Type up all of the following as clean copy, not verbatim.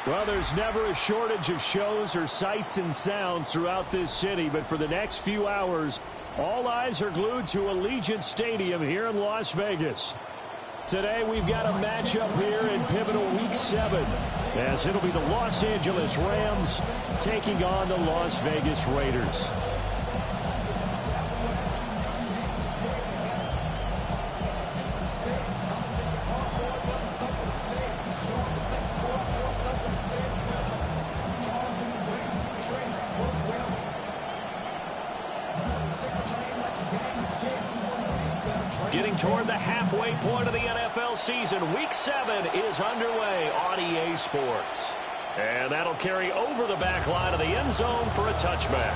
Well, there's never a shortage of shows or sights and sounds throughout this city, but for the next few hours, all eyes are glued to Allegiant Stadium here in Las Vegas. Today, we've got a matchup here in pivotal Week 7, as it'll be the Los Angeles Rams taking on the Las Vegas Raiders. Getting toward the halfway point of the NFL season, Week 7 is underway on EA Sports. And that'll carry over the back line of the end zone for a touchback.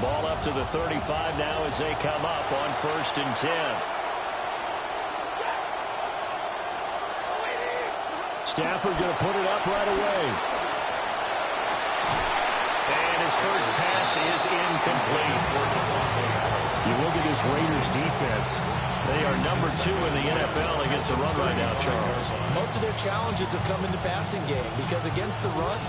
Ball up to the 35 now as they come up on 1st and 10. Stafford going to put it up right away. And his first pass is incomplete. You look at this Raiders defense. They are number 2 in the NFL against the run right now, Charles. Most of their challenges have come in the passing game because against the run,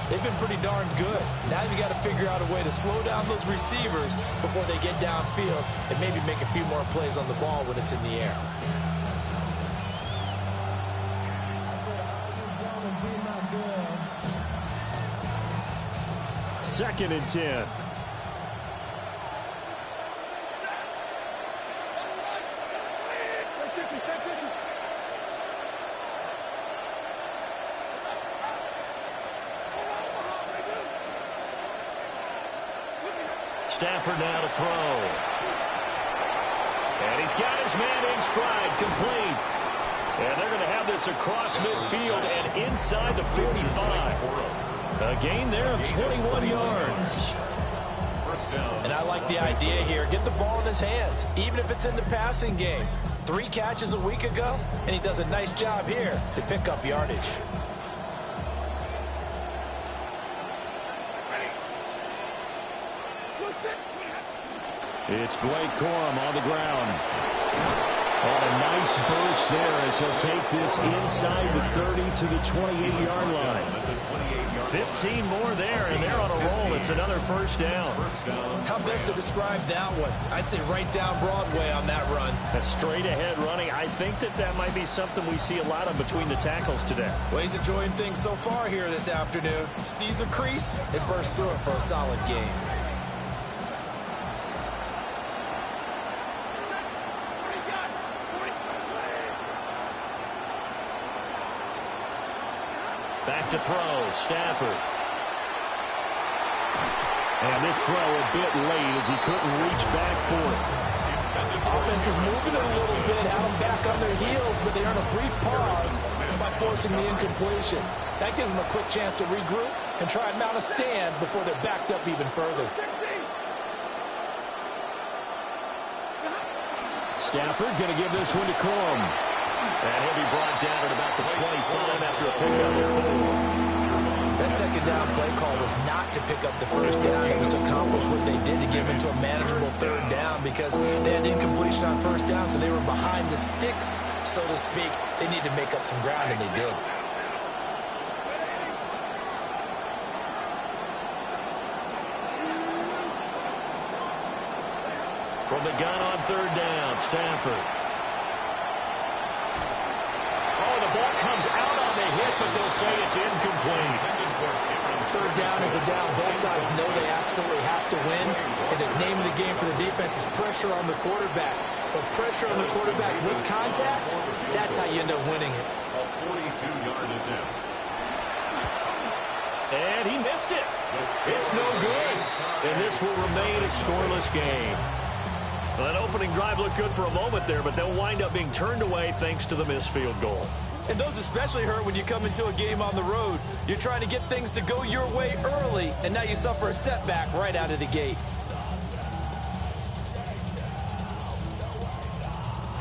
they've been pretty darn good. Now you got to figure out a way to slow down those receivers before they get downfield and maybe make a few more plays on the ball when it's in the air. 2nd and 10. Stafford now to throw. And he's got his man in stride, complete. And they're going to have this across midfield and inside the 45. A gain there of 21 yards. And I like the idea here. Get the ball in his hands, even if it's in the passing game. 3 catches a week ago, and he does a nice job here to pick up yardage. It's Blake Corum on the ground. On a nice burst there as he'll take this inside the 30 to the 28-yard line. 15 more there, and they're on a roll. It's another first down. How best to describe that one? I'd say right down Broadway on that run. A straight-ahead running. I think that might be something we see a lot of between the tackles today. Well, he's enjoying things so far here this afternoon. Sees a crease and bursts through it for a solid game. Back to throw, Stafford. And this throw a bit late as he couldn't reach back for it. Offense is moving it a little bit, have them back on their heels, but they earn a brief pause by forcing the incompletion. That gives them a quick chance to regroup and try and mount a stand before they're backed up even further. Stafford going to give this one to Corum. And he'll be brought down at about the 25 after a pickup of 4. That second down play call was not to pick up the first down. It was to accomplish what they did to get them into a manageable 3rd down because they had incompletion on 1st down, so they were behind the sticks, so to speak. They needed to make up some ground, and they did. From the gun on 3rd down, Stafford. Oh, the ball comes out on the hit, but they'll say it's incomplete. 3rd down is a down. Both sides know they absolutely have to win. And the name of the game for the defense is pressure on the quarterback. But pressure on the quarterback with contact, that's how you end up winning it. A 42-yard attempt. And he missed it. It's no good. And this will remain a scoreless game. Well, that opening drive looked good for a moment there, but they'll wind up being turned away thanks to the missed field goal. And those especially hurt when you come into a game on the road. You're trying to get things to go your way early, and now you suffer a setback right out of the gate.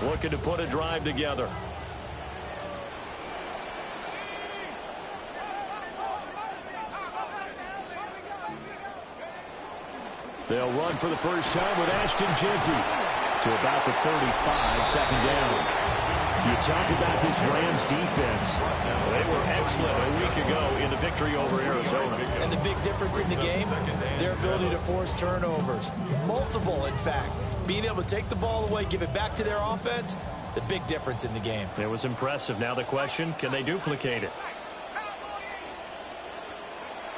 Looking to put a drive together. They'll run for the first time with Ashton Jeanty to about the 35, second down. You talk about this Rams defense. They were excellent a week ago in the victory over Arizona. And the big difference in the game, their ability to force turnovers. Multiple, in fact. Being able to take the ball away, give it back to their offense, the big difference in the game. It was impressive. Now the question, can they duplicate it?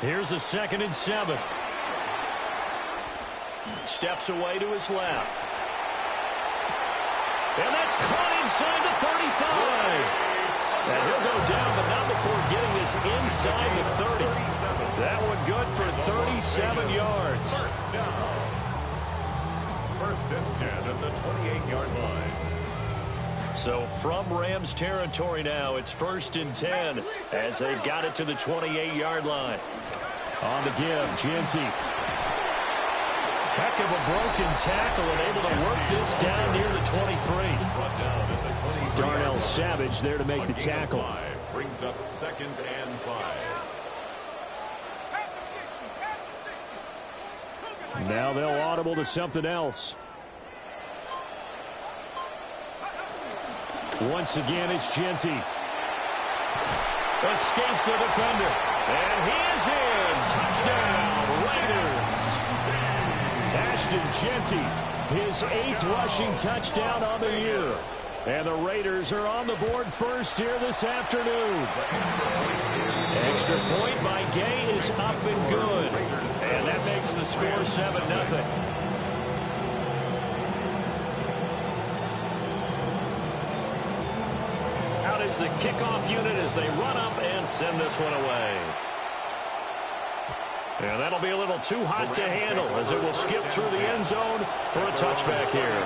Here's a 2nd and 7. Steps away to his left. And that's caught inside the 35. And he'll go down, but not before getting this inside the 30. That one good for 37 yards. First and 10 at the 28-yard line. So from Rams territory now, it's 1st and 10 as they've got it to the 28-yard line. On the give, Jeanty. Heck of a broken tackle and able to work this down near the 23. Darnell Savage there to make the tackle. Brings up 2nd and 5. Now they'll audible to something else. Once again, it's Jeanty. Escapes the defender. And he is in. Touchdown, Raiders. Ashton Jeanty, his 8th rushing touchdown on the year. And the Raiders are on the board first here this afternoon. Extra point by Gay is up and good. And that makes the score 7-0. Out is the kickoff unit as they run up and send this one away. And that'll be a little too hot to handle as it will skip through the end zone for a touchback here.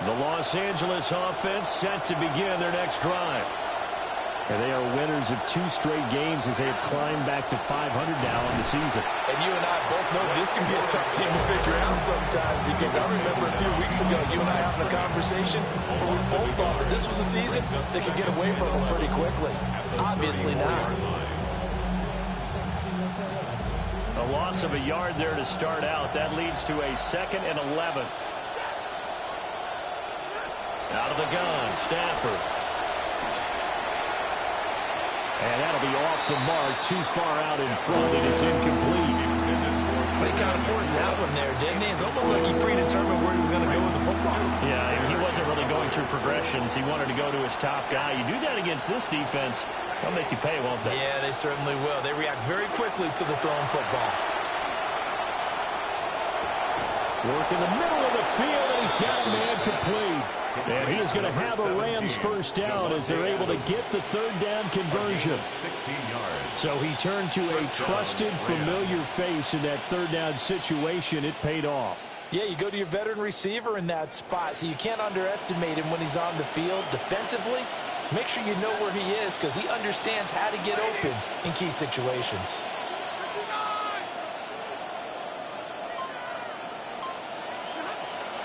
The Los Angeles offense set to begin their next drive. And they are winners of 2 straight games as they have climbed back to 500 now in the season. And you and I both know this can be a tough team to figure out sometimes, because I remember a few weeks ago you and I having a conversation where we both thought that this was a season they could get away from them pretty quickly. Obviously not. A loss of a yard there to start out. That leads to a 2nd and 11. Out of the gun, Stafford. And that'll be off the mark, too far out in front, and it's incomplete. They kind of forced that one there, didn't he? It's almost like he predetermined where he was going to go with the football. Yeah, and he wasn't really going through progressions. He wanted to go to his top guy. You do that against this defense, they'll make you pay, won't they? Yeah, they certainly will. They react very quickly to the thrown football. Work in the middle of the field, and he's got a man complete. And he is going to have a Rams first down as they're able to get the 3rd down conversion. 16 yards. So he turned to a trusted, familiar face in that 3rd down situation. It paid off. Yeah, you go to your veteran receiver in that spot, so you can't underestimate him when he's on the field defensively. Make sure you know where he is, because he understands how to get open in key situations.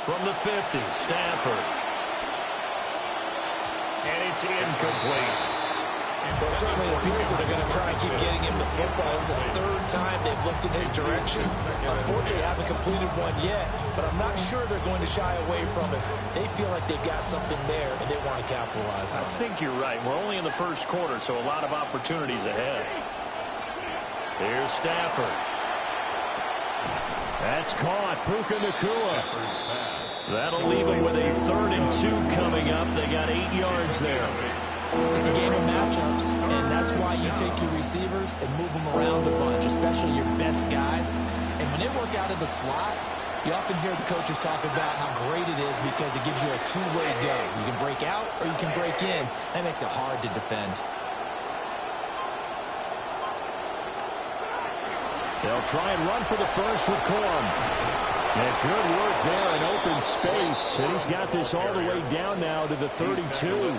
From the 50, Stafford. And it's incomplete. Well, certainly it appears that they're going to try and keep getting him the football. It's the 3rd time they've looked in his direction. Unfortunately, haven't completed one yet, but I'm not sure they're going to shy away from it. They feel like they've got something there, and they want to capitalize on it. I think you're right. We're only in the 1st quarter, so a lot of opportunities ahead. Here's Stafford. That's caught. Puka Nacua. That'll leave them with a 3rd and 2 coming up. They got 8 yards there. It's a game of matchups, and that's why you take your receivers and move them around a bunch, especially your best guys. And when they work out of the slot, you often hear the coaches talk about how great it is because it gives you a two-way go. You can break out or you can break in. That makes it hard to defend. They'll try and run for the first with Corum. And good work there in open space. And he's got this all the way down now to the 32.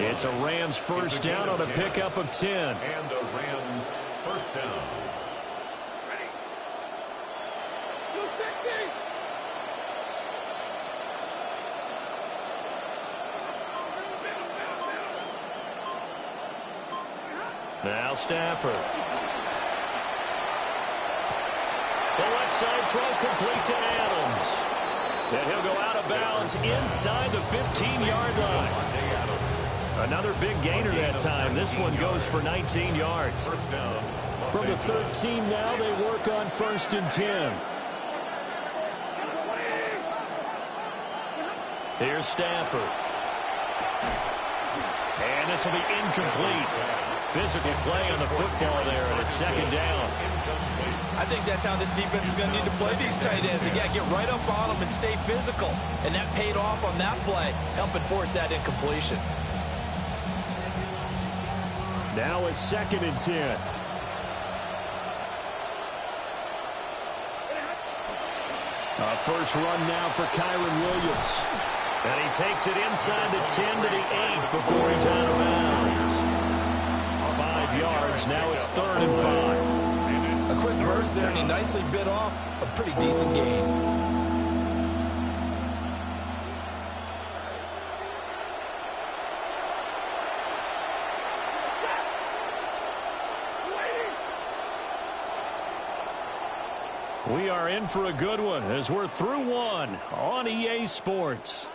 It's a Rams first down on a pickup of 10. And a Rams first down. Now Stafford. The left side throw complete to Adams. And he'll go out of bounds inside the 15-yard line. Another big gainer that time. This one goes for 19 yards. From the 13 now, they work on 1st and 10. Here's Stafford. And this will be incomplete. Physical play on the football there, and it's 2nd down. I think that's how this defense is going to need to play these tight ends. Again, get right up on them and stay physical. And that paid off on that play, helping force that incompletion. Now it's 2nd and 10. A first run now for Kyren Williams. And he takes it inside the 10 to the 8 before he's out of bounds. 5 yards. Now it's 3rd and 5. A quick burst there, and he nicely bit off a pretty decent gain. We are in for a good one as we're through one on EA Sports.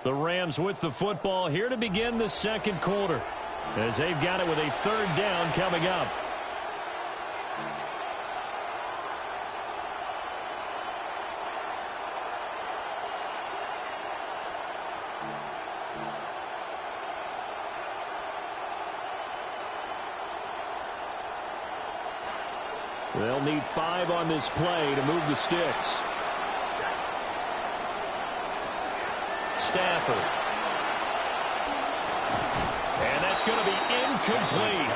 The Rams with the football here to begin the 2nd quarter as they've got it with a 3rd down coming up. They'll need 5 on this play to move the sticks. Stafford. And that's going to be incomplete.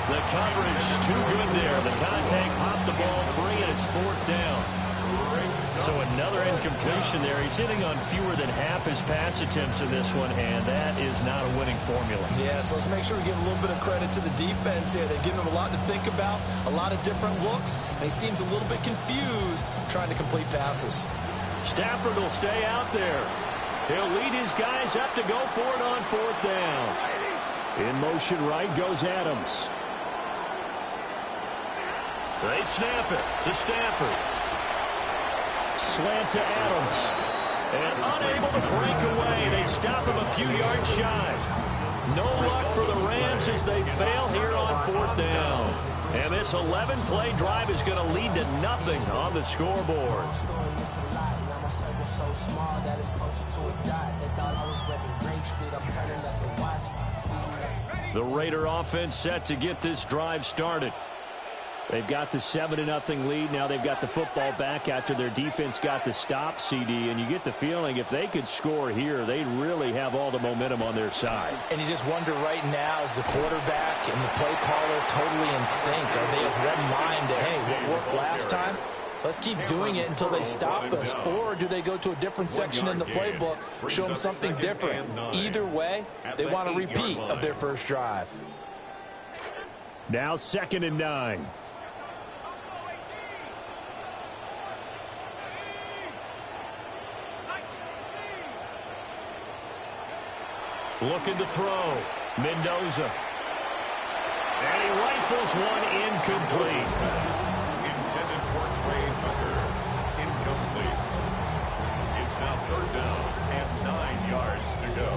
The coverage too good there. The contact popped the ball free, and it's 4th down. So another incompletion there. He's hitting on fewer than half his pass attempts in this one, and that is not a winning formula. Yeah, so let's make sure we give a little bit of credit to the defense here. They've given him a lot to think about, a lot of different looks, and he seems a little bit confused trying to complete passes. Stafford will stay out there. He'll lead his guys up to go for it on 4th down. In motion right goes Adams. They snap it to Stafford. Slant to Adams. And unable to break away. They stop him a few yards shy. No luck for the Rams as they fail here on 4th down. And this 11-play drive is going to lead to nothing on the scoreboard. The Raider offense set to get this drive started. They've got the 7-0 lead. Now they've got the football back after their defense got the stop, CD. And you get the feeling if they could score here, they'd really have all the momentum on their side. And you just wonder right now, is the quarterback and the play caller totally in sync? Are they of one mind that, hey, what worked last time? Let's keep doing it until they stop us. Or do they go to a different section in the playbook, show them something different? Either way, they want a repeat of their first drive. Now 2nd and 9. Looking to throw. Mendoza. And he rifles one incomplete. Intended for Trey Tucker. Incomplete. It's now 3rd down and 9 yards to go.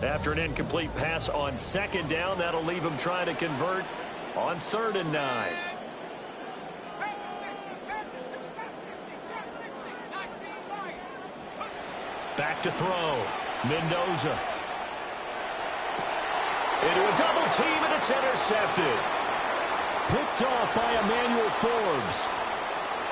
After an incomplete pass on 2nd down, that'll leave them trying to convert on 3rd and 9. Back to throw. Mendoza. Into a double team, and it's intercepted. Picked off by Emmanuel Forbes.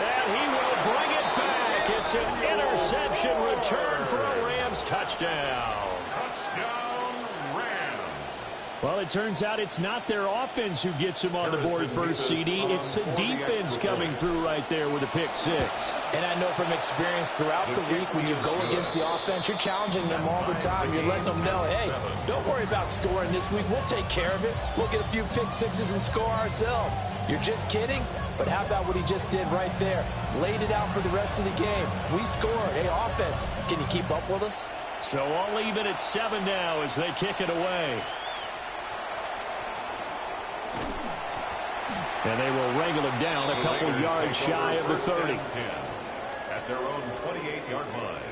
And he will bring it back. It's an interception return for a Rams touchdown. Touchdown, Rams. Well, it turns out it's not their offense who gets them on the board first, CD. It's the defense coming through right there with a pick 6. And I know from experience throughout the week, when you go against the offense, you're challenging them all the time. You're letting them know, hey, don't worry about scoring this week. We'll take care of it. We'll get a few pick 6s and score ourselves. You're just kidding? But how about what he just did right there? Laid it out for the rest of the game. We scored. Hey, offense, can you keep up with us? So all even at 7 now as they kick it away. And they will wrangle it down a couple yards shy of the 30. At their own 28-yard line.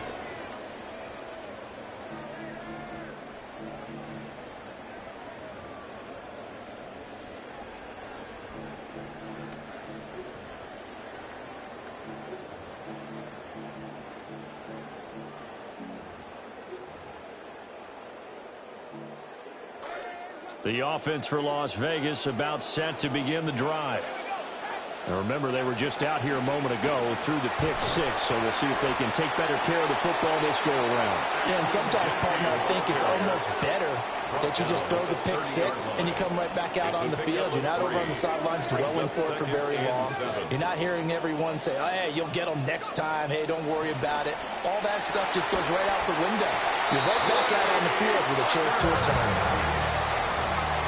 The offense for Las Vegas about set to begin the drive. Now remember, they were just out here a moment ago through the pick 6, so we'll see if they can take better care of the football this go around. Yeah, and sometimes, partner, I think it's almost better that you just throw the pick 6 and you come right back out on the field. You're not over on the sidelines dwelling for it for very long. You're not hearing everyone say, oh, hey, you'll get them next time. Hey, don't worry about it. All that stuff just goes right out the window. You're right back out on the field with a chance to return.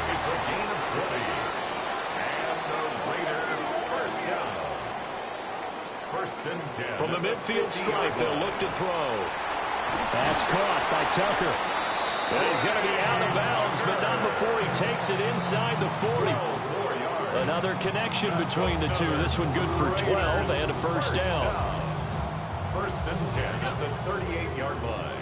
It's a gain of 20. And the Raiders first down. 1st and 10. From the midfield stripe, they'll look to throw. That's caught by Tucker. And he's going to be out of bounds, but not before he takes it inside the 40. Another connection between the two. This one good for 12 and a first down. 1st and 10 at the 38-yard line.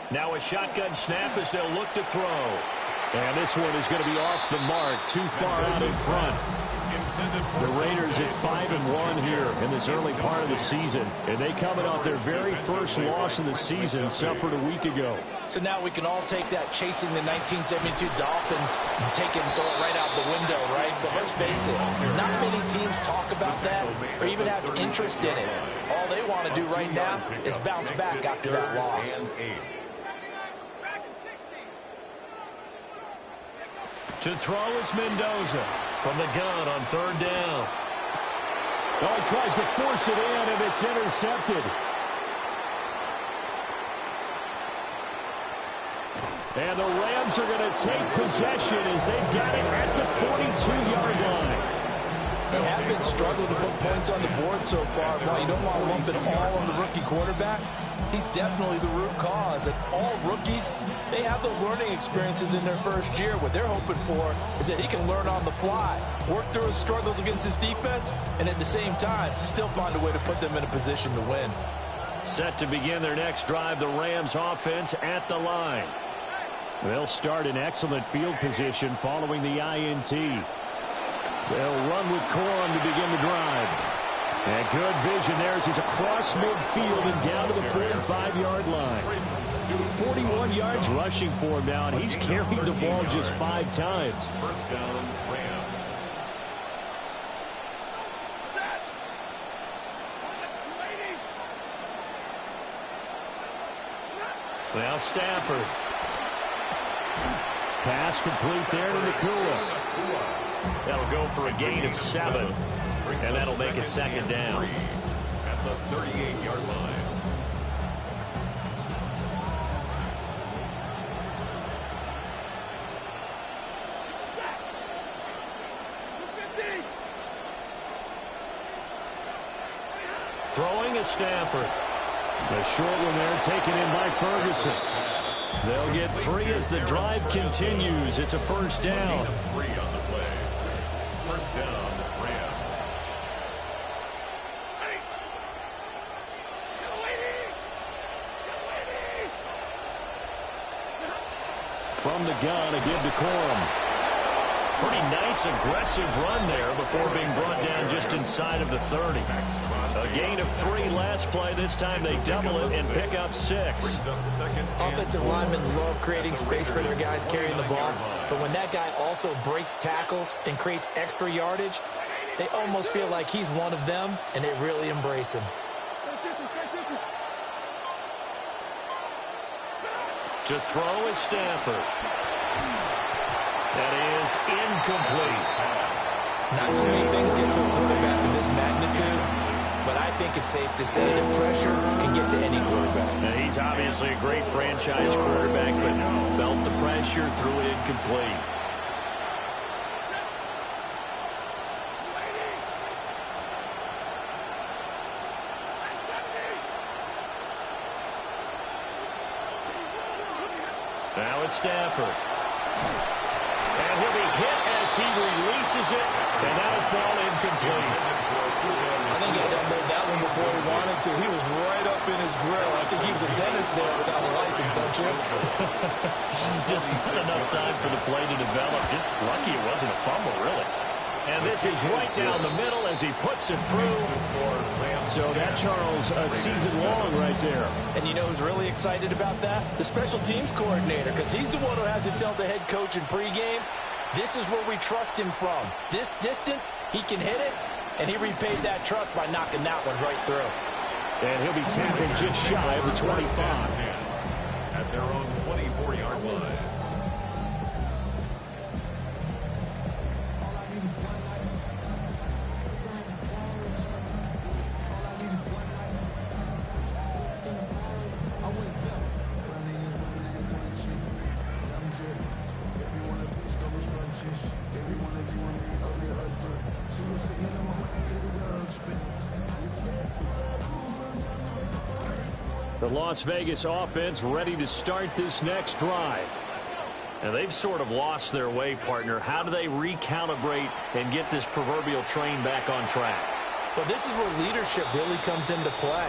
Now a shotgun snap as they'll look to throw. And this one is going to be off the mark, too far out in front. The Raiders at 5-1 here in this early part of the season. And they coming off their very first loss of the season, suffered a week ago. So now we can all take that chasing the 1972 Dolphins and take it and throw it right out the window, right? But let's face it, not many teams talk about that or even have interest in it. All they want to do right now is bounce back after that loss. To throw is Mendoza from the gun on 3rd down. Oh, he tries to force it in, and it's intercepted. And the Rams are going to take possession as they've got it at the 42-yard line. They have been struggling to put points on the board so far. While you don't want to lump it all on the rookie quarterback, he's definitely the root cause. And all rookies, they have those learning experiences in their first year. What they're hoping for is that he can learn on the fly, work through his struggles against his defense, and at the same time, still find a way to put them in a position to win. Set to begin their next drive, the Rams offense at the line. They'll start in excellent field position following the INT. They'll run with Corum to begin the drive. And good vision there as he's across midfield and down to the 45-yard line. 41 yards rushing for him now, and he's carried the ball just 5 times. First down, Rams. Now Stafford. Pass complete there to Nakua. That'll go for a gain of 7. And that'll make it 2nd down. At the 38-yard line. Throwing is Stafford. The short one there taken in by Ferguson. They'll get 3 as the drive continues. It's a first down. 3 on the play. First down, Rams. From the gun, a give to Corum. Pretty nice, aggressive run there before being brought down just inside of the 30. A gain of 3 last play. This time they double it and pick up 6. Offensive linemen love creating space for their guys carrying the ball, but when that guy also breaks tackles and creates extra yardage, they almost feel like he's one of them, and they really embrace him. To throw is Stafford. That is incomplete. Not too many things get to a quarterback of this magnitude, but I think it's safe to say that pressure can get to any quarterback. Now, he's obviously a great franchise quarterback, but felt the pressure, threw it incomplete. Now it's Stafford. And he'll be hit as he releases it, and that'll fall incomplete. I think he had to unload that one before he wanted to. He was right up in his grill. I think he was a dentist there without a license, don't you? Just not enough time for the play to develop. Just lucky it wasn't a fumble, really. And this is right down the middle as he puts it through. So that, Charles, a season long right there. And you know who's really excited about that? The special teams coordinator, because he's the one who has to tell the head coach in pregame, this is where we trust him from. This distance, he can hit it, and he repaid that trust by knocking that one right through. And he'll be tackled just shy of the 25. At their own 24-yard line. The Las Vegas offense ready to start this next drive. And they've sort of lost their way, partner. How do they recalibrate and get this proverbial train back on track? Well, this is where leadership really comes into play.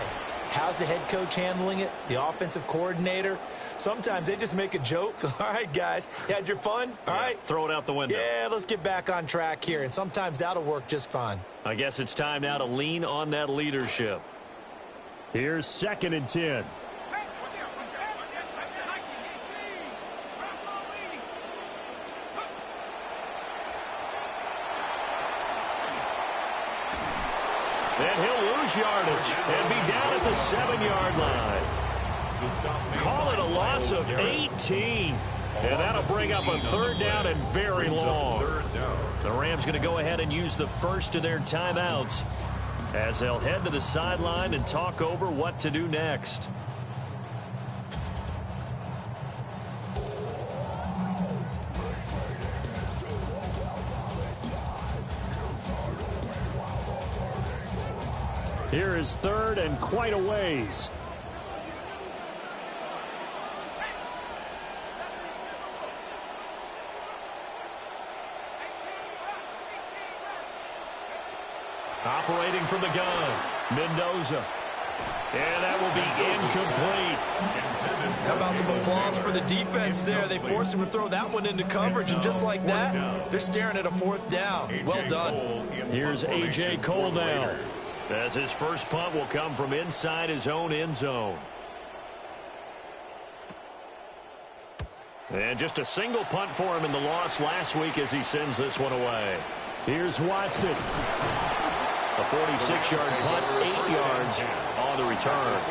How's the head coach handling it? The offensive coordinator? Sometimes they just make a joke. All right, guys, you had your fun? All right. Throw it out the window. Yeah, let's get back on track here. And sometimes that'll work just fine. I guess it's time now to lean on that leadership. Here's 2nd and 10. And he'll lose yardage and be down at the 7-yard line. Call it a loss of 18. And that'll bring up a 3rd down and very long. The Rams going to go ahead and use the first of their timeouts as they'll head to the sideline and talk over what to do next. Here is 3rd and quite a ways. Operating from the gun, Mendoza. And that will be incomplete. How about some applause for the defense there? They forced him to throw that one into coverage, and just like that, they're staring at a 4th down. Well done. Here's A.J. Cole now, as his first punt will come from inside his own end zone. And just a single punt for him in the loss last week as he sends this one away. Here's Watson. A 46-yard punt, 8 yards on the return.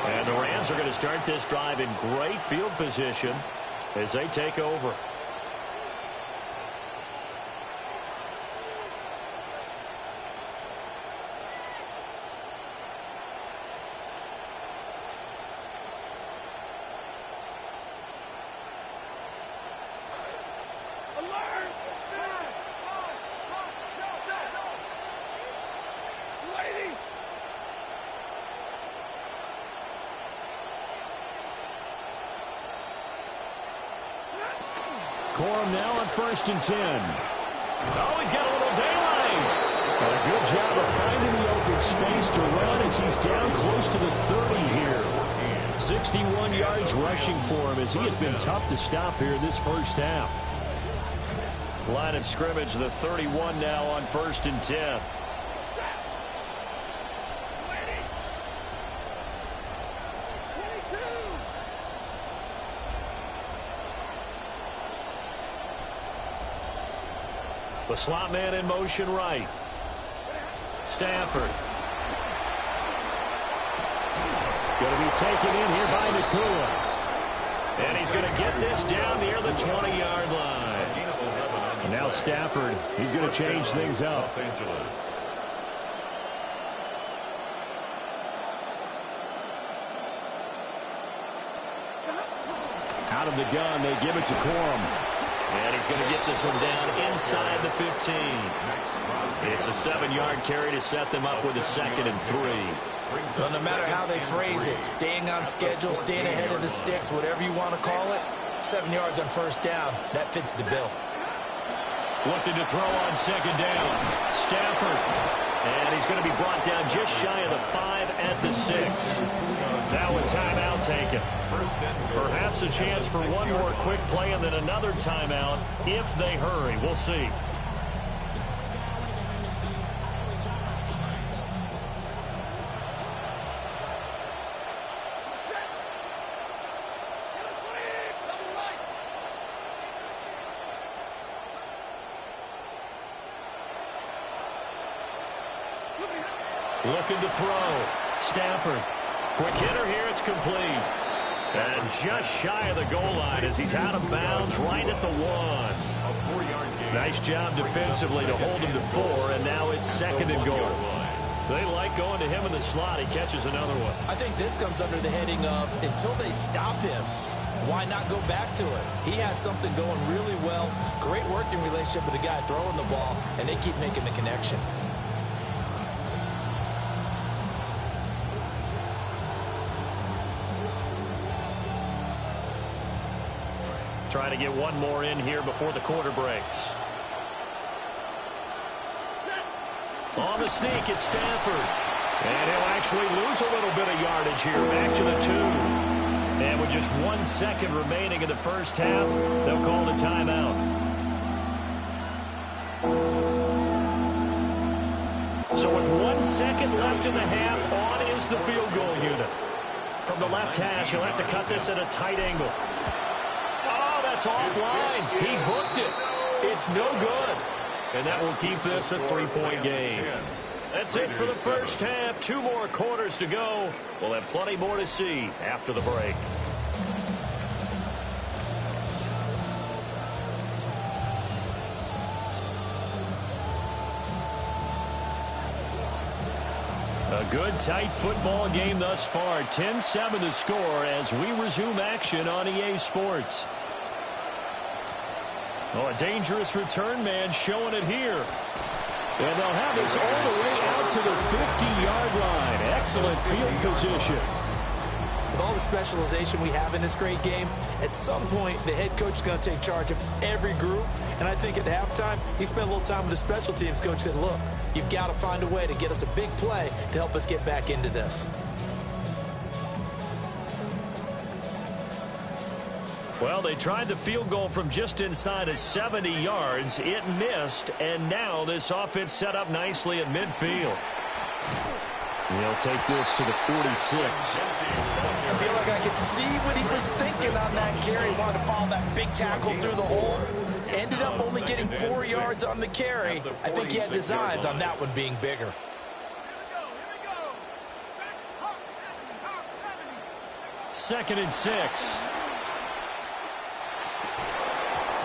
And the Rams are going to start this drive in great field position as they take over. Corum now on 1st and 10. Oh, he's got a little daylight. And a good job of finding the open space to run as he's down close to the 30 here. 61 yards rushing for him as he has been tough to stop here in this first half. Line of scrimmage, the 31 now on 1st and 10. The slot man in motion right. Stafford. Going to be taken in here by Nacua. And he's going to get this down near the 20-yard line. And now Stafford, he's going to change things up. Los Angeles. Out of the gun, they give it to Corum. And he's going to get this one down inside the 15. It's a 7-yard carry to set them up with a 2nd and 3. Well, no matter how they phrase it, staying on schedule, staying ahead of the sticks, whatever you want to call it, 7 yards on 1st down, that fits the bill. Looking to throw on 2nd down. Stafford. And he's going to be brought down just shy of the 5 at the 6. Now a timeout taken. Perhaps a chance for one more quick play and then another timeout if they hurry. We'll see. Looking to throw. Stafford. Quick hitter here. It's complete. And just shy of the goal line as he's out of bounds right at the 1. Nice job defensively to hold him to 4, and now it's 2nd and goal. They like going to him in the slot. He catches another one. I think this comes under the heading of until they stop him, why not go back to it? He has something going really well. Great working relationship with the guy throwing the ball, and they keep making the connection. Trying to get one more in here before the quarter breaks. On the sneak, it's Stafford. And he'll actually lose a little bit of yardage here. Back to the 2. And with just 1 second remaining in the first half, they'll call the timeout. So with 1 second left in the half, on is the field goal unit. From the left hash, he'll have to cut this at a tight angle. It's offline. He hooked it. It's no good. And that will keep this a 3-point game. That's it for the first half. 2 more quarters to go. We'll have plenty more to see after the break. A good, tight football game thus far. 10-7 the score as we resume action on EA Sports. Oh, a dangerous return man showing it here. And they'll have this all the way out to the 50-yard line. Excellent field position. With all the specialization we have in this great game, at some point the head coach is going to take charge of every group. And I think at halftime, he spent a little time with the special teams coach, said, look, you've got to find a way to get us a big play to help us get back into this. Well, they tried the field goal from just inside of 70 yards. It missed, and now this offense set up nicely at midfield. They'll take this to the 46. I feel like I could see what he was thinking on that carry. Wanted to follow that big tackle through the hole. Ended up only getting 4 yards on the carry. I think he had designs on that one being bigger. Second and 6.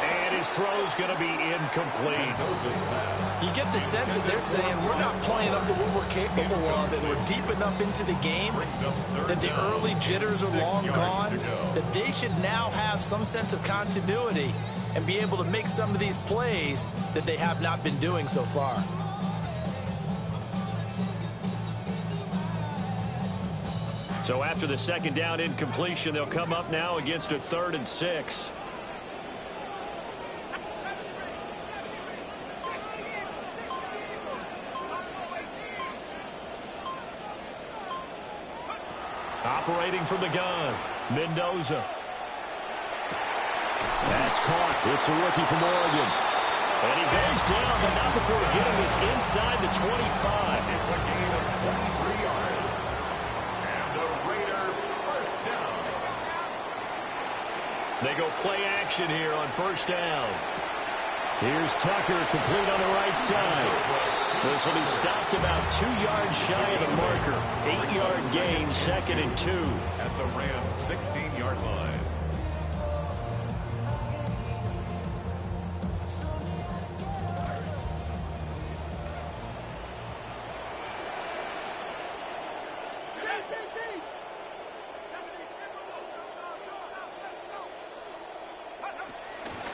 And his throw's going to be incomplete. You get the sense that they're saying we're not playing up to what we're capable of, and we're deep enough into the game that the early jitters are long gone, that they should now have some sense of continuity and be able to make some of these plays that they have not been doing so far. So after the second down incompletion, they'll come up now against a 3rd and 6. Operating from the gun, Mendoza. That's caught. It's a rookie from Oregon. And he goes down, but not before getting this inside the 25. It's a gain of 23 yards. And the Raider first down. They go play action here on first down. Here's Tucker, complete on the right side. This will be stopped about 2 yards shy of the marker. 8-yard gain, 2nd and 2. At the Rams' 16-yard line.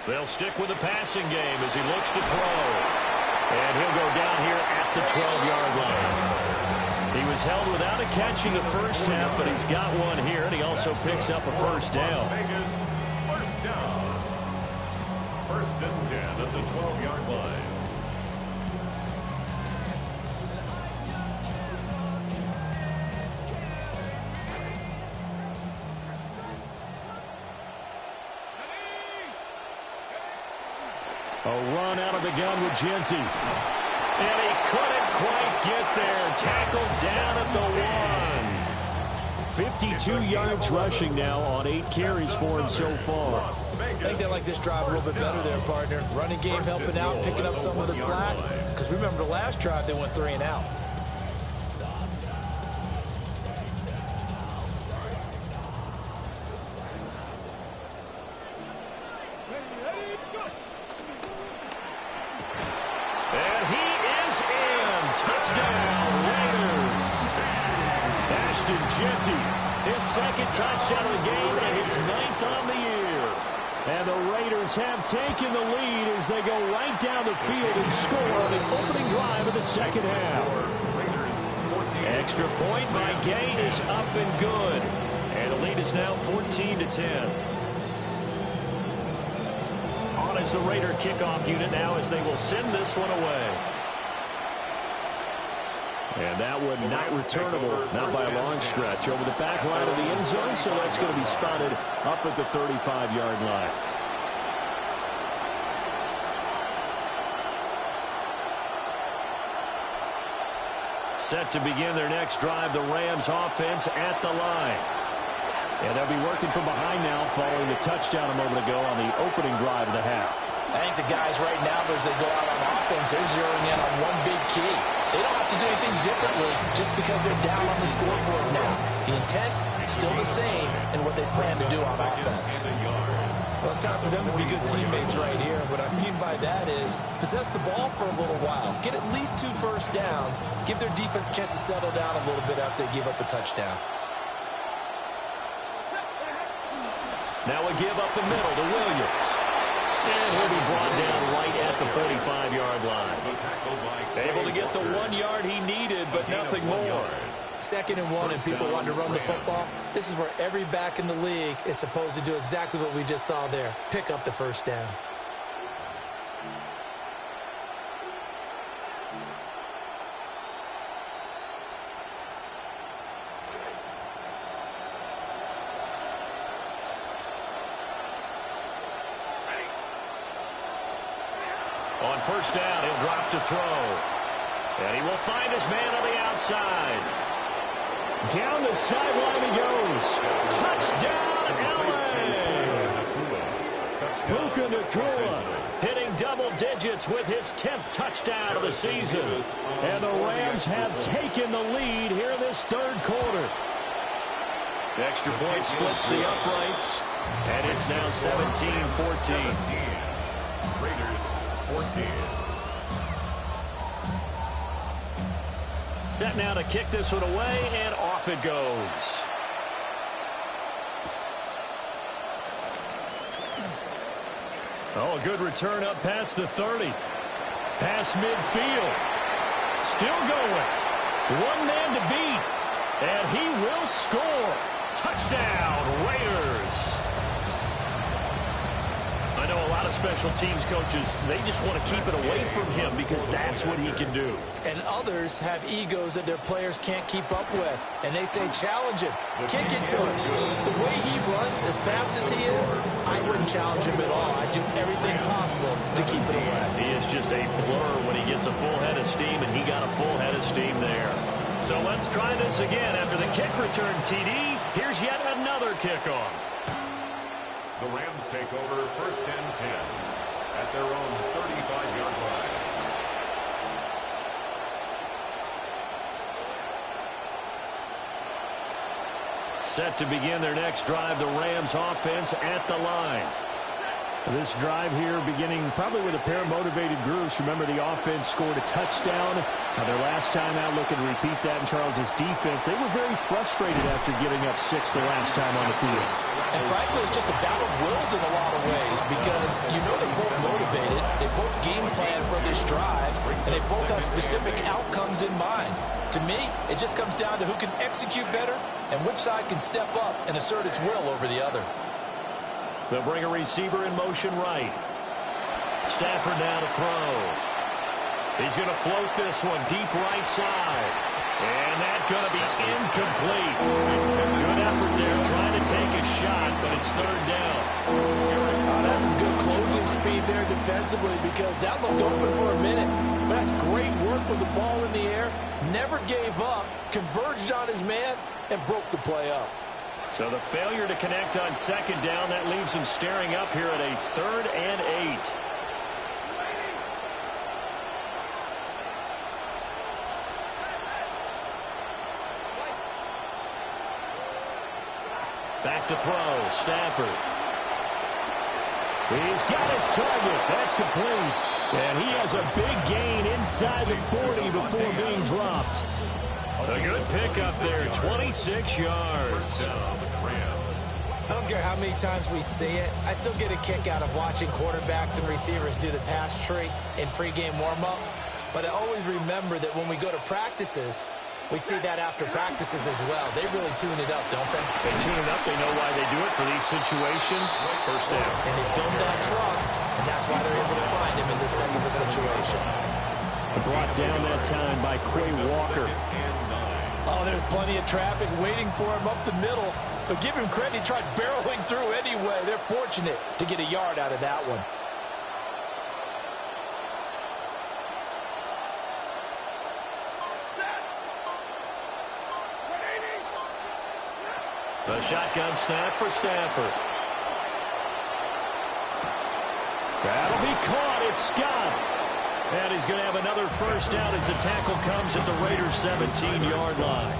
They'll stick with the passing game as he looks to throw. And he'll go down here at the 12-yard line. He was held without a catch in the first half, but he's got one here, and he also picks up a first down. Vegas, first down. 1st and 10 at the 12-yard line. A run out of the gun with Genty. And he couldn't quite get there. Tackled down at the 1. 52 yards rushing now on 8 carries for him so far. I think they like this drive a little bit better there, partner. Running game helping out, picking up some of the slack. Because remember the last drive, they went 3 and out. Genty, his 2nd touchdown of the game and his 9th on the year. And the Raiders have taken the lead as they go right down the field and score on the opening drive of the 2nd half. Extra point by Gain is up and good. And the lead is now 14-10. On is the Raider kickoff unit now as they will send this one away. And that one not returnable, not by a long stretch. Over the back line of the end zone, so that's going to be spotted up at the 35-yard line. Set to begin their next drive, the Rams offense at the line. And they'll be working from behind now following the touchdown a moment ago on the opening drive of the half. I think the guys right now, as they go out on offense, they're zeroing in on one big key. They don't have to do anything differently just because they're down on the scoreboard now. The intent is still the same in what they plan to do on offense. Well, it's time for them to be good teammates right here. What I mean by that is possess the ball for a little while. Get at least 2 first downs. Give their defense a chance to settle down a little bit after they give up a touchdown. Now we give up the middle to Williams. And he'll be brought down right at the 45-yard line. Able to get the 1 yard he needed, but nothing more. 2nd and 1, and people want to run the football. This is where every back in the league is supposed to do exactly what we just saw there. Pick up the first down. On first down, he'll drop to throw. And he will find his man on the outside. Down the sideline he goes. Touchdown, LA! Puka Nacua hitting double digits with his 10th touchdown of the season. And the Rams have taken the lead here in this 3rd quarter. The extra point splits the uprights. And it's now 17-14. Raiders 14. Set now to kick this one away, and off it goes. Oh, a good return up past the 30. Past midfield. Still going. One man to beat. And he will score. Touchdown, Raiders. A know a lot of special teams coaches, they just want to keep it away from him because that's what he can do. And others have egos that their players can't keep up with. And they say, challenge him, kick it to him. The way he runs as fast as he is, I wouldn't challenge him at all. I'd do everything possible to keep it away. He is just a blur when he gets a full head of steam, and he got a full head of steam there. So let's try this again. After the kick return, TD, here's yet another kickoff. The Rams take over 1st and 10 at their own 35-yard line. Set to begin their next drive, the Rams offense at the line. This drive here beginning probably with a pair of motivated groups. Remember, the offense scored a touchdown. Their last time out, looking to repeat that in Charles' defense. They were very frustrated after giving up 6 the last time on the field. And frankly, it's just a battle of wills in a lot of ways because you know they're both motivated. They both game plan for this drive, and they both have specific outcomes in mind. To me, it just comes down to who can execute better and which side can step up and assert its will over the other. They'll bring a receiver in motion right. Stafford now to throw. He's going to float this one deep right side. And that's going to be incomplete. Good effort there trying to take a shot, but it's 3rd down. That's some good closing speed there defensively because that looked open for a minute. That's great work with the ball in the air. Never gave up, converged on his man, and broke the play up. So the failure to connect on 2nd down, that leaves him staring up here at a 3rd and 8. Back to throw, Stafford. He's got his target. That's complete. And he has a big gain inside the 40 before being dropped. A good pickup there, 26 yards. I don't care how many times we see it. I still get a kick out of watching quarterbacks and receivers do the pass tree in pregame warm-up. But I always remember that when we go to practices, we see that after practices as well. They really tune it up, don't they? They tune it up. They know why they do it for these situations. 1st down. And they build that trust, and that's why they're able to find him in this type of a situation. Brought down that time by Quay Walker. Oh, there's plenty of traffic waiting for him up the middle. But give him credit, he tried barreling through anyway. They're fortunate to get a yard out of that one. The shotgun snap for Stafford. That'll be caught. It's Scott. And he's going to have another 1st down as the tackle comes at the Raiders' 17-yard line.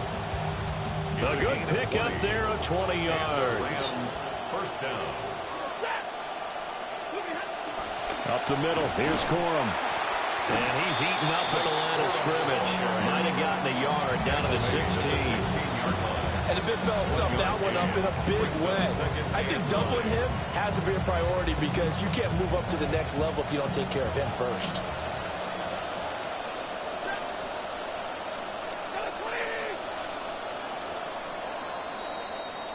A good pickup there of 20 yards. 1st down. Up the middle. Here's Corum. And he's eaten up at the line of scrimmage. Might have gotten a yard down to the 16. And the big fella stuffed that one up in a big way. I think doubling him has to be a priority because you can't move up to the next level if you don't take care of him first.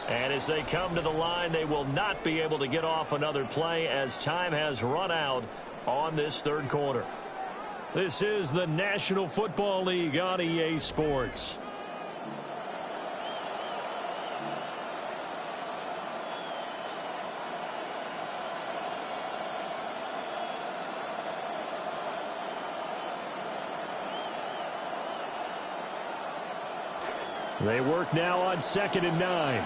And as they come to the line, they will not be able to get off another play as time has run out on this 3rd quarter. This is the National Football League on EA Sports. They work now on 2nd and 9.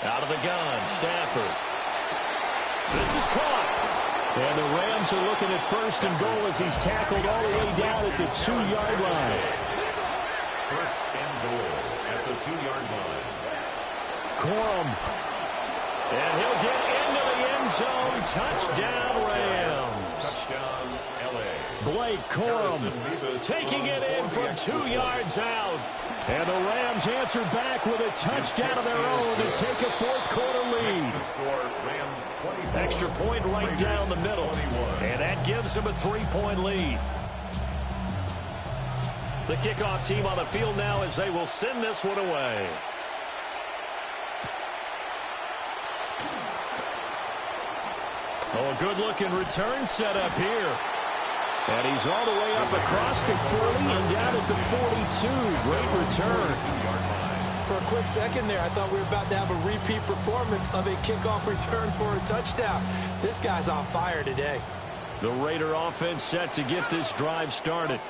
Out of the gun, Stafford. This is caught. And the Rams are looking at 1st and goal as he's tackled all the way down at the 2-yard line. 1st and goal at the 2-yard line. Corum. And he'll get into the end zone. Touchdown, Rams. Touchdown, L.A. Blake Corum taking it in from 2 yards out. And the Rams answer back with a touchdown of their own to take a 4th quarter lead. Extra point right down the middle. And that gives them a 3-point lead. The kickoff team on the field now as they will send this one away. Oh, a good-looking return set up here. And he's all the way up across the 40 and down at the 42. Great return. For a quick second there, I thought we were about to have a repeat performance of a kickoff return for a touchdown. This guy's on fire today. The Raider offense set to get this drive started.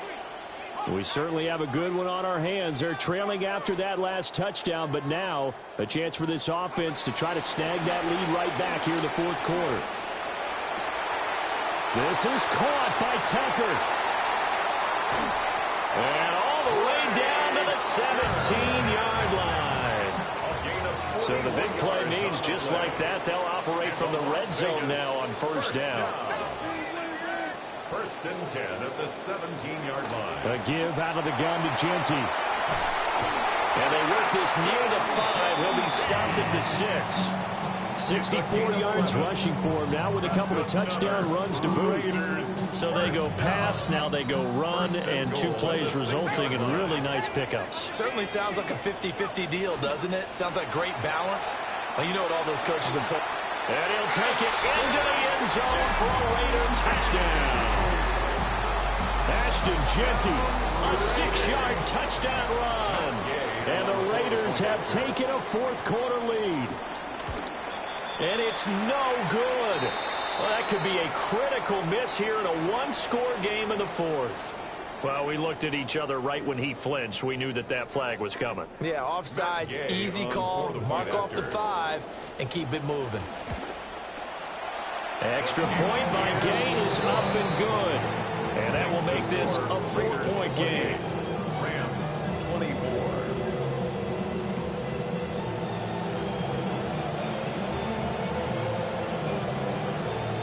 We certainly have a good one on our hands. They're trailing after that last touchdown, but now a chance for this offense to try to snag that lead right back here in the fourth quarter. This is caught by Tucker. And all the way down to the 17-yard line. So the big play means just like that, they'll operate from the red zone now on first down. First and 10 at the 17-yard line. A give out of the gun to Genty. And they work this near the 5. He'll be stopped at the 6. 64 yards rushing for him now with a couple of touchdown runs to boot. So they go pass, now they go run, and 2 plays resulting in really nice pickups. Certainly sounds like a 50-50 deal, doesn't it? Sounds like great balance. Well, you know what all those coaches have told. And he'll take it into the end zone for a Raider touchdown. Ashton Genty, a 6-yard touchdown run. And the Raiders have taken a fourth quarter lead. And it's no good. Well, that could be a critical miss here in a one-score game in the fourth. Well, we looked at each other right when he flinched. We knew that that flag was coming. Yeah, offsides, easy call, mark off the 5, and keep it moving. Extra point by Gay is up and good. And that will make this a 4-point game. Rams 24.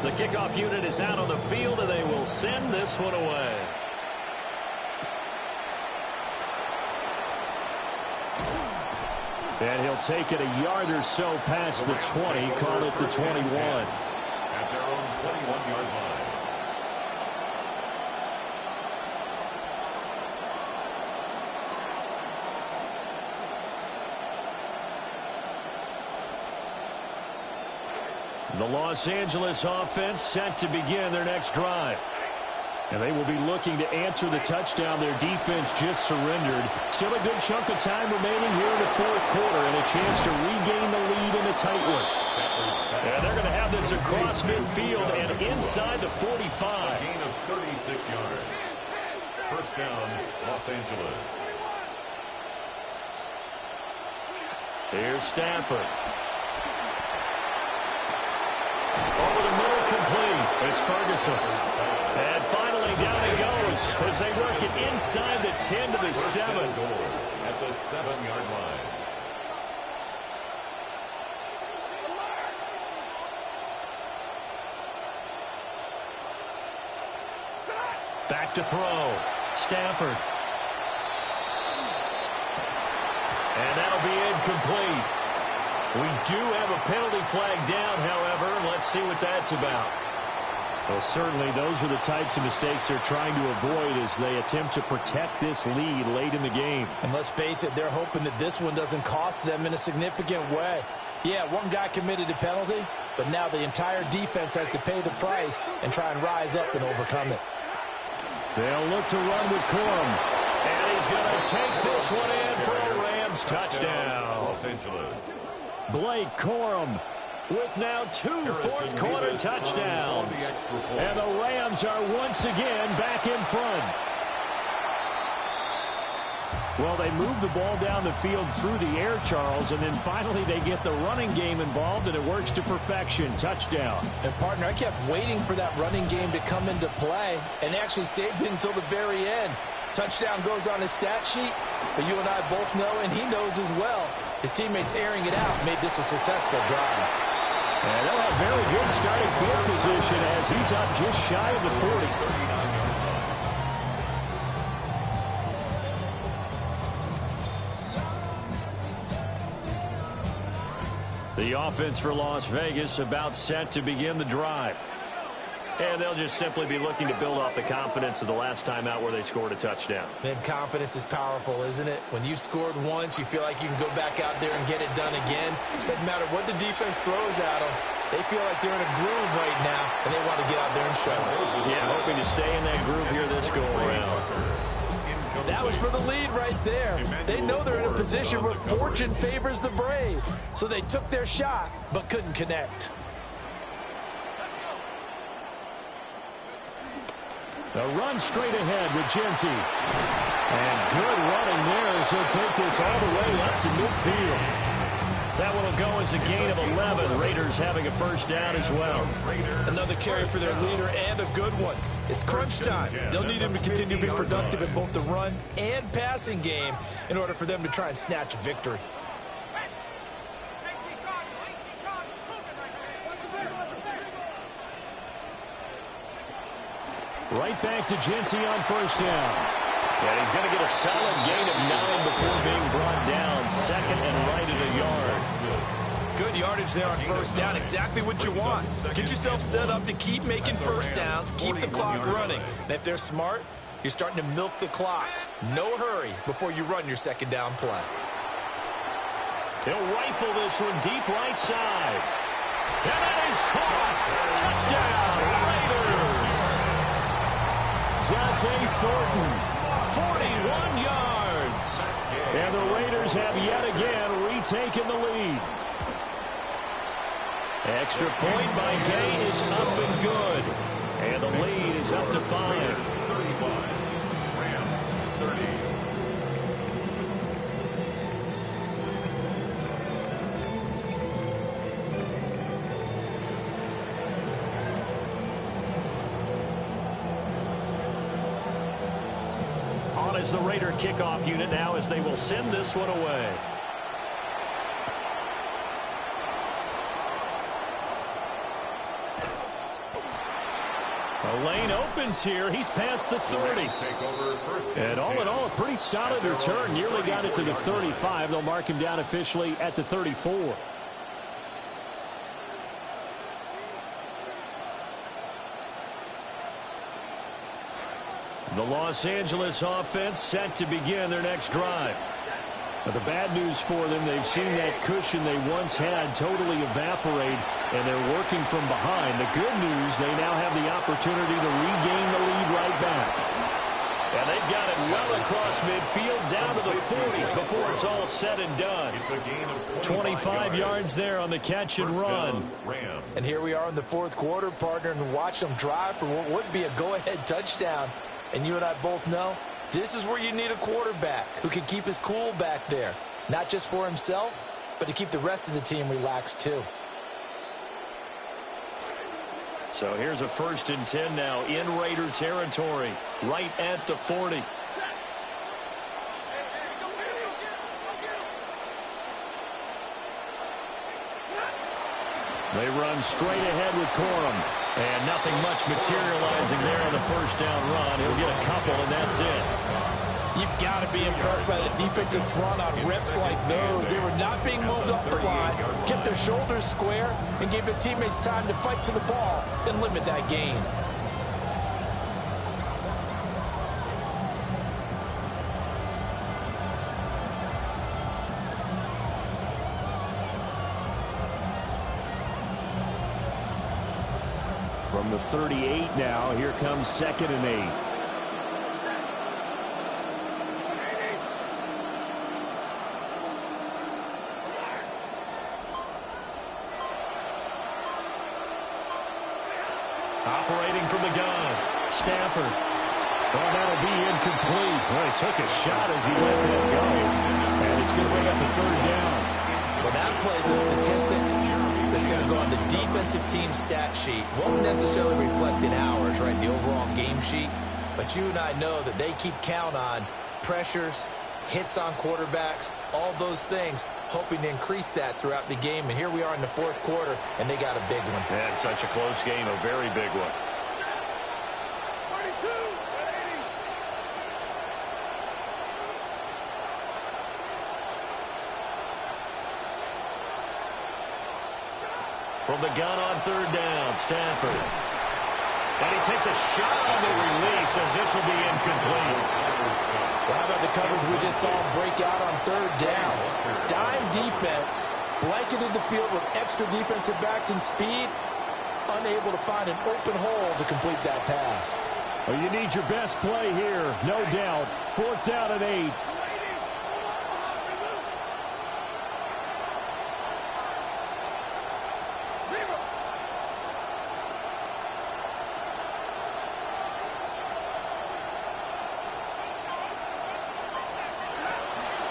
The kickoff unit is out on the field, and they will send this one away. And he'll take it a yard or so past the 20, call it the 21. At their own 21-yard line. The Los Angeles offense set to begin their next drive. And they will be looking to answer the touchdown their defense just surrendered. Still a good chunk of time remaining here in the fourth quarter and a chance to regain the lead in a tight one. And they're going to have this across midfield and inside the 45. A gain of 36 yards. First down, Los Angeles. Here's Stafford. Over the middle, complete. It's Ferguson. And finally down it goes as they work it inside the 10 to the 7. At the 7-yard line. Back to throw. Stafford. And that'll be incomplete. We do have a penalty flag down, however. Let's see what that's about. Well, certainly those are the types of mistakes they're trying to avoid as they attempt to protect this lead late in the game. And let's face it, they're hoping that this one doesn't cost them in a significant way. Yeah, one guy committed a penalty, but now the entire defense has to pay the price and try and rise up and overcome it. They'll look to run with Corum. And he's going to take this one in for a Rams touchdown. Los Angeles. Blake Corum with now 2 fourth-quarter touchdowns. And the Rams are once again back in front. Well, they move the ball down the field through the air, Charles, and then finally they get the running game involved, and it works to perfection. Touchdown. And, partner, I kept waiting for that running game to come into play and actually saved it until the very end. Touchdown goes on his stat sheet, but you and I both know, and he knows as well, his teammates airing it out made this a successful drive. And they'll have very good starting field position as he's up just shy of the 40. The offense for Las Vegas about set to begin the drive. And they'll just simply be looking to build off the confidence of the last time out where they scored a touchdown. And confidence is powerful, isn't it? When you've scored once, you feel like you can go back out there and get it done again. Doesn't matter what the defense throws at them. They feel like they're in a groove right now, and they want to get out there and show it. Yeah, hoping to stay in that groove here this go-around. That was for the lead right there. They know they're in a position where fortune favors the brave. So they took their shot, but couldn't connect. A run straight ahead with Genty. And good running there as he'll take this all the way up to midfield. That one will go as a gain of 11. Raiders having a first down as well. Another carry for their leader and a good one. It's crunch time. They'll need him to continue to be productive in both the run and passing game in order for them to try and snatch a victory. Right back to Genty on first down. And he's going to get a solid gain of 9 before being brought down. Second and right at a yard. Good yardage there on first down. Exactly what you want. Get yourself set up to keep making first downs, keep the clock running. And if they're smart, you're starting to milk the clock. No hurry before you run your second down play. He'll rifle this one deep right side. And that is caught. Touchdown, Raiders. Dante Thornton, 41 yards. And the Raiders have yet again retaken the lead. Extra point by Gay is up and good. And the lead is up to 5. 35. Rams 30. On is the Raider kickoff unit now as they will send this one away. The lane opens here. He's past the 30. And all in all, a pretty solid return. Nearly got it to the 35. They'll mark him down officially at the 34. The Los Angeles offense set to begin their next drive. Now, the bad news for them, they've seen that cushion they once had totally evaporate, and they're working from behind. The good news, they now have the opportunity to regain the lead right back. And they've got it well across midfield, down to the 40 before it's all said and done. It's a gain of 25 yards there on the catch and run. And here we are in the fourth quarter, partner, and watch them drive for what would be a go-ahead touchdown. And you and I both know this is where you need a quarterback who can keep his cool back there. Not just for himself, but to keep the rest of the team relaxed too. So here's a 1st and 10 now in Raider territory, right at the 40. They run straight ahead with Corum. And nothing much materializing there on the first down run. He'll get a couple, and that's it. You've got to be impressed by the defensive front on reps like those. They were not being moved off the line, kept their shoulders square, and gave their teammates time to fight to the ball and limit that gain. From the 38 now, here comes 2nd and 8. Operating from the gun, Stafford. Oh, that'll be incomplete. Well, he took a shot as he let that go. And it's going to bring up the 3rd down. Well, that plays a statistic that's going to go on the defensive team stat sheet. Won't necessarily reflect in ours, right, the overall game sheet. But you and I know that they keep count on pressures, hits on quarterbacks, all those things, hoping to increase that throughout the game. And here we are in the fourth quarter, and they got a big one. And such a close game, a very big one. From the gun on 3rd down, Stafford. And he takes a shot on the release as this will be incomplete. Well, how about the coverage we just saw him break out on third down? Dime defense, blanketed the field with extra defensive backs and speed, unable to find an open hole to complete that pass. Well, you need your best play here, no doubt. 4th down and 8.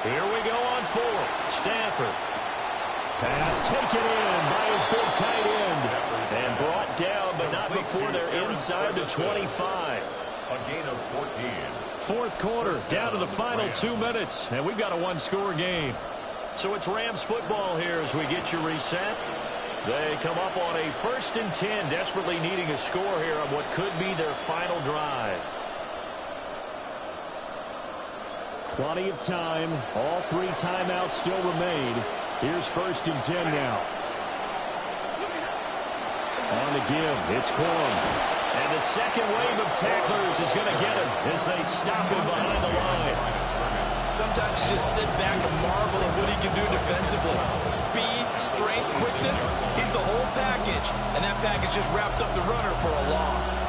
Here we go on 4th. Stafford. Pass taken in by his big tight end. And brought down, but not before they're inside the 25. A gain of 14. 4th quarter, down to the final 2 minutes. And we've got a one-score game. So it's Rams football here as we get you reset. They come up on a 1st and 10, desperately needing a score here on what could be their final drive. Plenty of time. All 3 timeouts still remain. Here's 1st and 10 now. On the give, it's Corum. And the second wave of tacklers is going to get him as they stop him behind the line. Sometimes you just sit back and marvel at what he can do defensively. Speed, strength, quickness, he's the whole package. And that package just wrapped up the runner for a loss.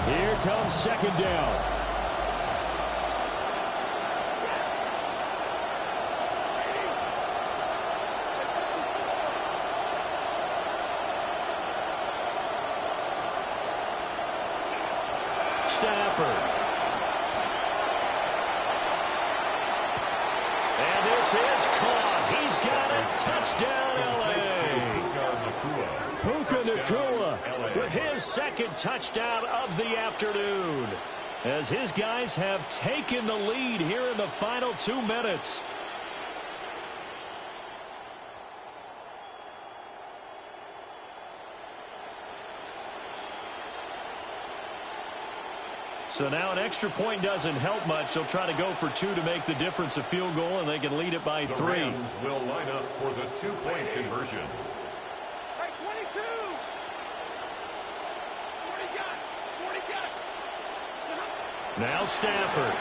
Here comes 2nd down. Stafford. And this is caught. He's got it. Touchdown, L.A. Puka Nacua with his 2nd touchdown of the afternoon. As his guys have taken the lead here in the final 2 minutes. So now an extra point doesn't help much. They'll try to go for 2 to make the difference a field goal, and they can lead it by 3. The Rams will line up for the 2-point conversion. Now Stafford.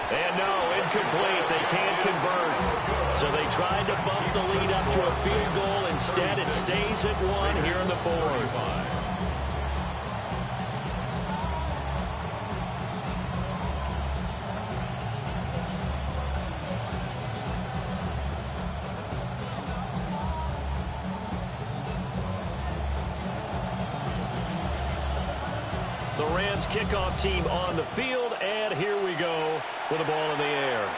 And no, incomplete. They can't convert. So they tried to bump the lead up to a field goal. Instead, it stays at 1 here in the 4th. The Rams kickoff team on the field, and here we go with the ball in the air.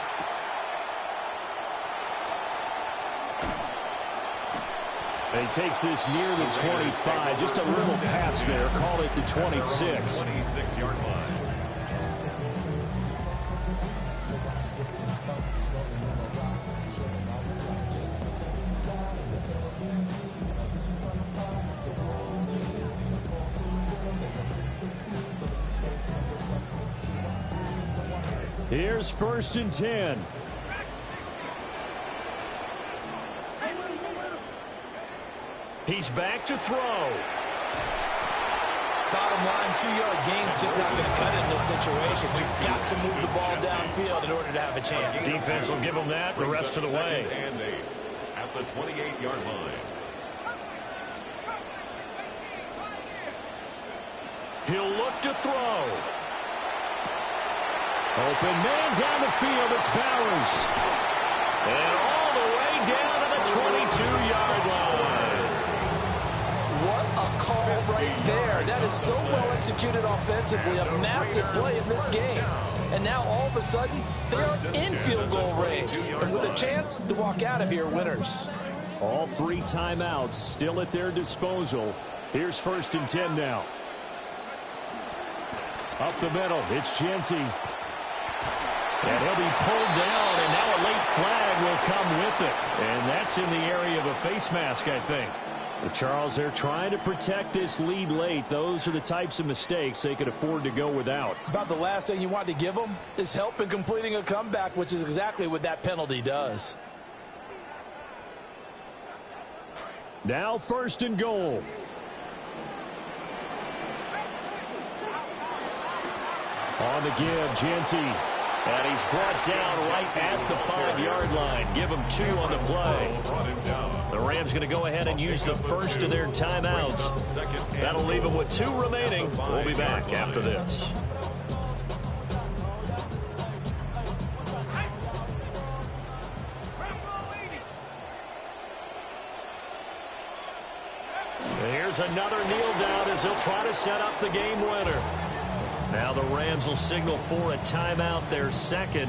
And he takes this near the 25, just a little pass there, called it the 26. 26-yard line. Here's 1st and 10. He's back to throw. Bottom line, 2-yard gain's just not going to cut it in this situation. You've got to move the ball downfield in order to have a chance. Defense will give him that the rest of the way. And 8 at the 28-yard line. He'll look to throw. Open man down the field. It's Bowers. And all the way down to the 22-yard line. What a call right there. That is so well executed offensively. A massive play in this game. And now all of a sudden, they are in field goal range. And with a chance to walk out of here winners. All 3 timeouts still at their disposal. Here's 1st and 10 now. Up the middle, it's Genty. And he'll be pulled down, and now a late flag will come with it. And that's in the area of a face mask, I think. But Charles, they're trying to protect this lead late. Those are the types of mistakes they could afford to go without. About the last thing you want to give them is help in completing a comeback, which is exactly what that penalty does. Now 1st and goal. On the give, Genty. And he's brought down right at the 5-yard line. Give him 2 on the play. The Rams going to go ahead and use the first of their timeouts. That'll leave them with 2 remaining. We'll be back after this. And here's another kneel down as he'll try to set up the game winner. Now the Rams will signal for a timeout, their second.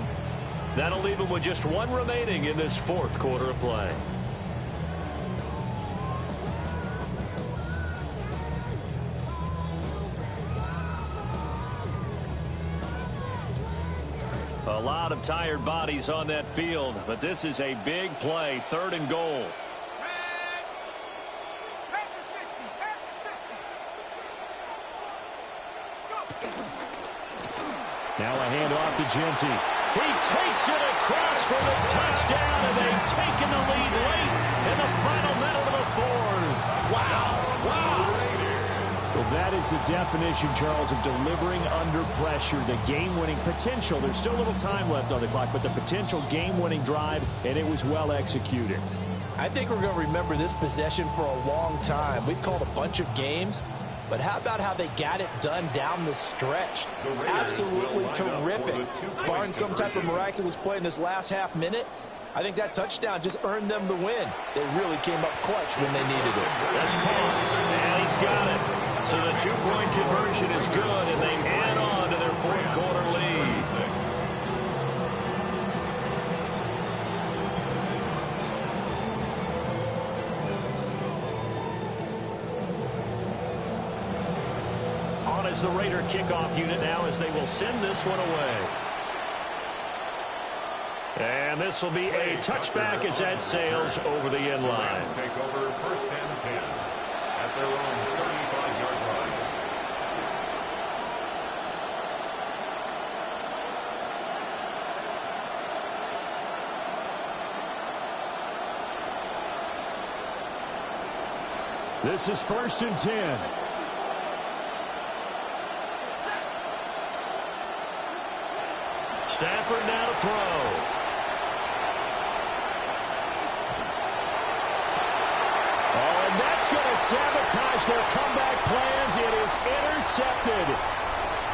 That'll leave them with just 1 remaining in this 4th quarter of play. A lot of tired bodies on that field, but this is a big play, 3rd and goal. Now a handoff to Genty. He takes it across for the touchdown, and they've taken the lead late in the final minute of the 4th. Wow. Well, that is the definition, Charles, of delivering under pressure. The game-winning potential. There's still a little time left on the clock, but the potential game-winning drive, and it was well executed. I think we're going to remember this possession for a long time. We've called a bunch of games. But how about how they got it done down the stretch? Absolutely terrific. Barring some type of miraculous play in this last half minute, I think that touchdown just earned them the win. They really came up clutch when they needed it. That's caught. And he's got it. So the 2-point conversion is good, and they add on to their 4th quarter lead. As the Raider kickoff unit now as they will send this one away. And this will be a touchback as that sails over the end line. Take over 1st and 10 at their own 35-yard line. This is 1st and 10. Stafford now to throw. Oh, and that's going to sabotage their comeback plans. It is intercepted.